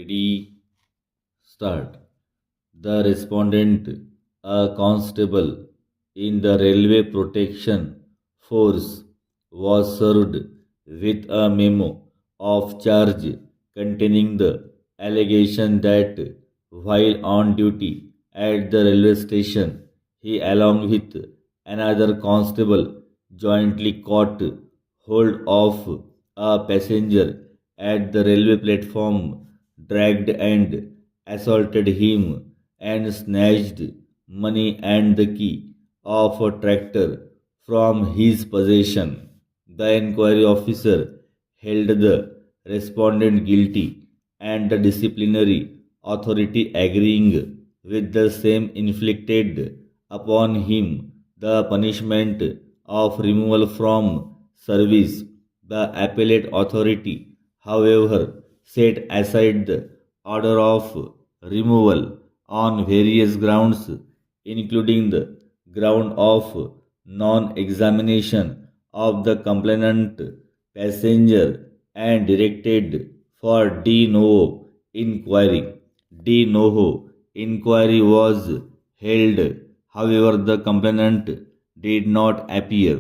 Ready, start. The respondent, a constable in the Railway Protection Force, was served with a memo of charge containing the allegation that while on duty at the railway station, he, along with another constable, jointly caught hold of a passenger at the railway platform, dragged and assaulted him, and snatched money and the key of a tractor from his possession. The inquiry officer held the respondent guilty, and the disciplinary authority, agreeing with the same, inflicted upon him the punishment of removal from service. The appellate authority, however, set aside the order of removal on various grounds, including the ground of non examination of the complainant passenger, and directed for de novo inquiry. De novo inquiry was held, however, the complainant did not appear.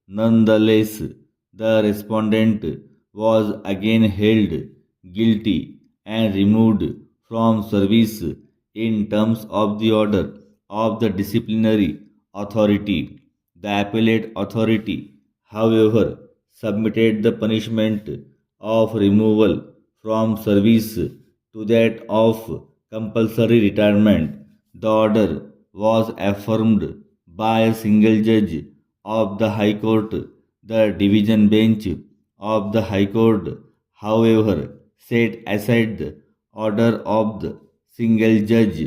Nonetheless, the respondent was again held guilty and removed from service in terms of the order of the disciplinary authority. The appellate authority, however, submitted the punishment of removal from service to that of compulsory retirement. The order was affirmed by a single judge of the High Court. The division bench of the High Court, however, set aside the order of the single judge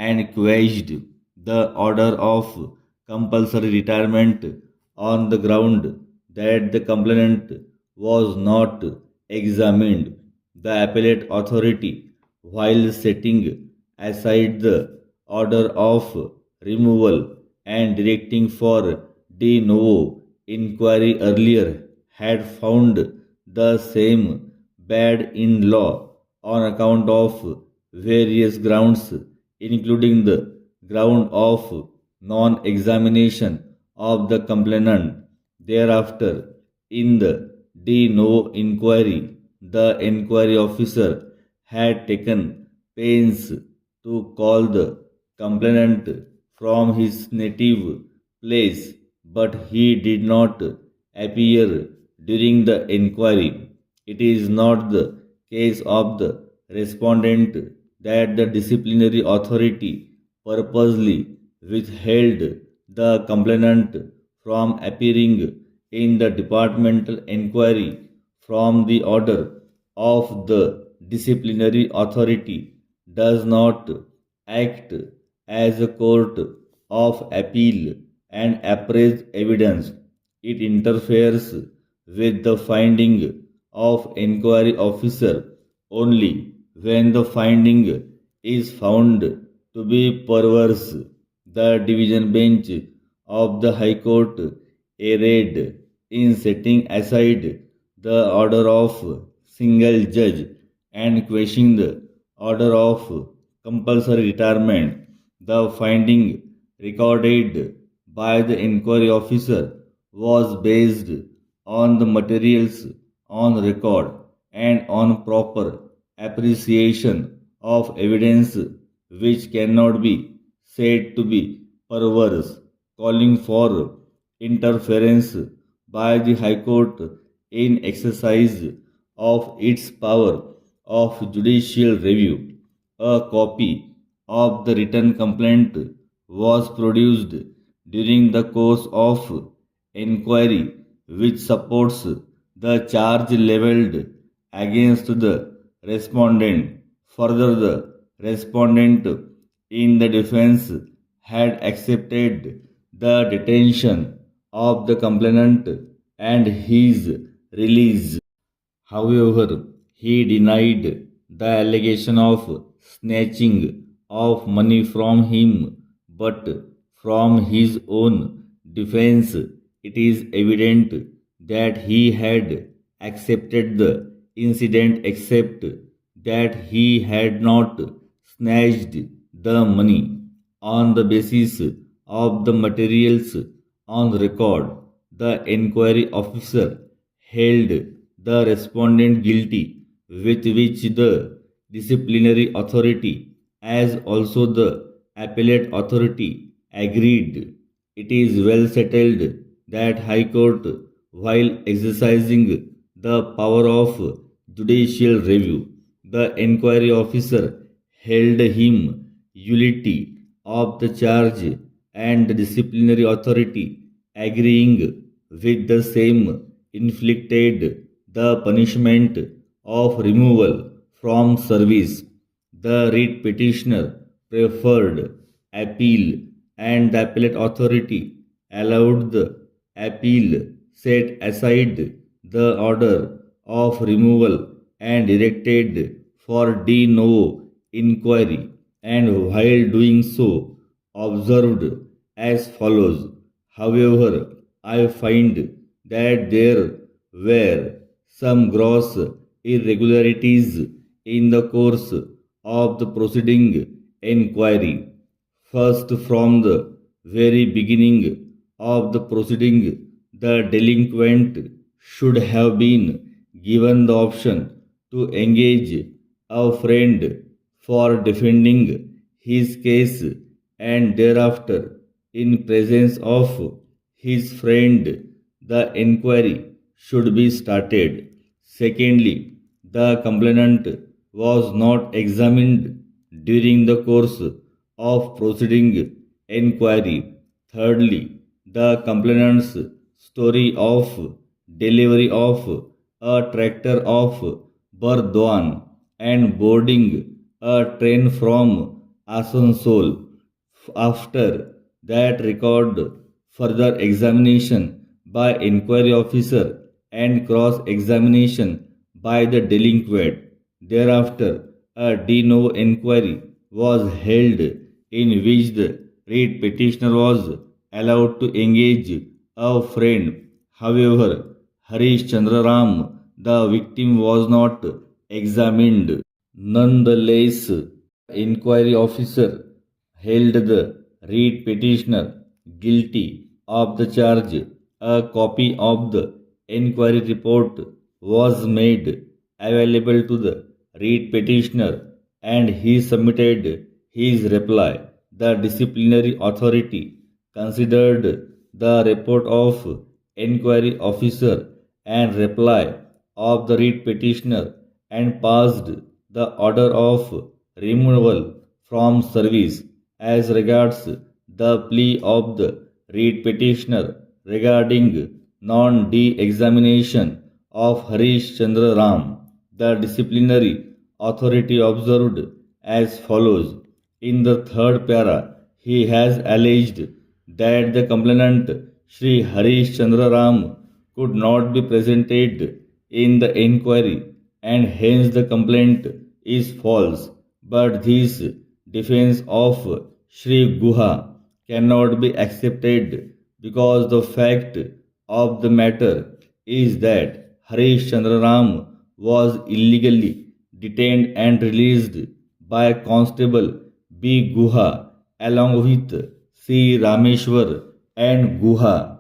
and quashed the order of compulsory retirement on the ground that the complainant was not examined. The appellate authority, while setting aside the order of removal and directing for de novo inquiry earlier, had found the same bad in law on account of various grounds, including the ground of non examination of the complainant. Thereafter, in the de novo inquiry, the inquiry officer had taken pains to call the complainant from his native place, but he did not appear during the inquiry. It is not the case of the respondent that the disciplinary authority purposely withheld the complainant from appearing in the departmental inquiry from the order of the disciplinary authority does not act as a court of appeal and appraise evidence. It interferes with the finding of inquiry officer only when the finding is found to be perverse. The division bench of the High Court erred in setting aside the order of single judge and questioning the order of compulsory retirement. The finding recorded by the inquiry officer was based on the materials on record and on proper appreciation of evidence, which cannot be said to be perverse, calling for interference by the High Court in exercise of its power of judicial review. A copy of the written complaint was produced during the course of inquiry, which supports the charge leveled against the respondent. Further, the respondent in the defense had accepted the detention of the complainant and his release. However, he denied the allegation of snatching of money from him, but from his own defense, it is evident that he had accepted the incident, except that he had not snatched the money on the basis of the materials on record. The inquiry officer held the respondent guilty, with which the disciplinary authority as also the appellate authority agreed. It is well settled that High Court, while exercising the power of judicial review, the inquiry officer held him guilty of the charge, and the disciplinary authority, agreeing with the same, inflicted the punishment of removal from service. The writ petitioner preferred appeal, and the appellate authority allowed the appeal, set aside the order of removal, and directed for de novo inquiry, and while doing so observed as follows: However, I find that there were some gross irregularities in the course of the proceeding inquiry. First, from the very beginning of the proceeding, the delinquent should have been given the option to engage a friend for defending his case, and thereafter, in presence of his friend, the inquiry should be started. Secondly, the complainant was not examined during the course of proceeding inquiry. Thirdly, the complainant's story of delivery of a tractor of Burdwan and boarding a train from Asansol. After that record, further examination by inquiry officer and cross examination by the delinquent. Thereafter, a de novo inquiry was held, in which the writ petitioner was allowed to engage a friend. However, Harish Chandra Ram, the victim, was not examined. Nonetheless, inquiry officer held the writ petitioner guilty of the charge. A copy of the inquiry report was made available to the writ petitioner, and he submitted his reply. The disciplinary authority considered the report of inquiry officer and reply of the writ petitioner, and passed the order of removal from service. As regards the plea of the writ petitioner regarding non-de-examination of Harish Chandra Ram, the disciplinary authority observed as follows. In the third para, he has alleged that the complainant Shri Harish Chandra Ram could not be presented in the inquiry, and hence the complaint is false. But this defense of Shri Guha cannot be accepted, because the fact of the matter is that Harish Chandra Ram was illegally detained and released by Constable B. Guha along with C. Rameshwar and Guha.